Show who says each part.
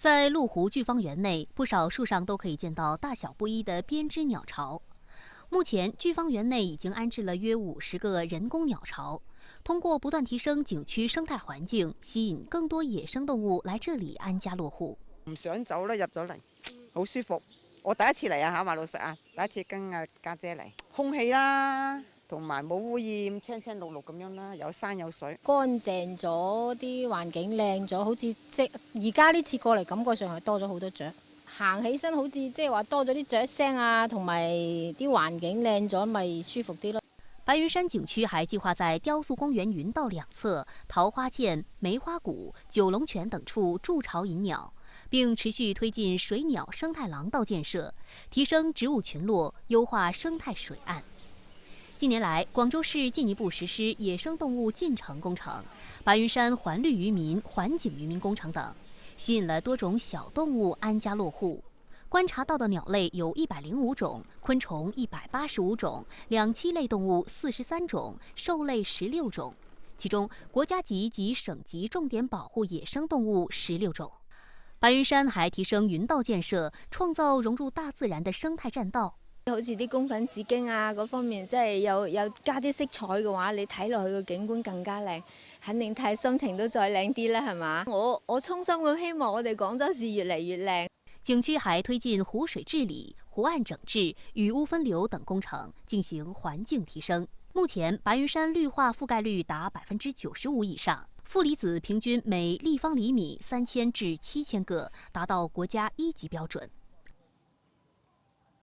Speaker 1: 在麓湖巨芳园内，不少树上都可以见到大小不一的编织鸟巢。目前，巨芳园内已经安置了约50个人工鸟巢，通过不断提升景區生態環境，吸引更多野生動物來這裡安家落戶。
Speaker 2: 唔想走啦，入咗嚟，好舒服。我第一次嚟啊嚇，話老實啊，第一次跟家姐嚟，空氣啦。同埋冇污染，青青綠綠咁樣啦，有山有水，
Speaker 3: 乾淨咗，啲環境靚咗，好似即而家呢次過嚟感覺上係多咗好多雀，行起身好似即係話多咗啲雀聲啊，同埋啲環境靚咗，咪舒服啲咯。
Speaker 1: 白雲山景區還計劃在雕塑公園雲道兩側、桃花澗、梅花谷、九龍泉等處築巢引鳥，並持續推進水鳥生態廊道建設，提升植物群落，優化生態水岸。近年來，廣州市進一步實施野生動物進城工程、白雲山環綠漁民、環景漁民工程等，吸引了多種小動物安家落戶。觀察到的鳥類有105種，昆蟲185種，兩棲類動物43種，獸類16種，其中國家級及省級重點保護野生動物16種。白雲山還提升雲道建設，創造融入大自然的生態棧道。
Speaker 4: 好似啲宮粉紫荊啊嗰方面，即係有加啲色彩嘅話，你睇落去個景觀更加靚，肯定睇心情都再靚啲啦，係嘛？我衷心咁希望我哋廣州市越嚟越靚。
Speaker 1: 景區還推進湖水治理、湖岸整治、雨污分流等工程，進行環境提升。目前，白雲山綠化覆蓋率達95%以上，負離子平均每立方厘米3000至7000個，達到國家1級標準。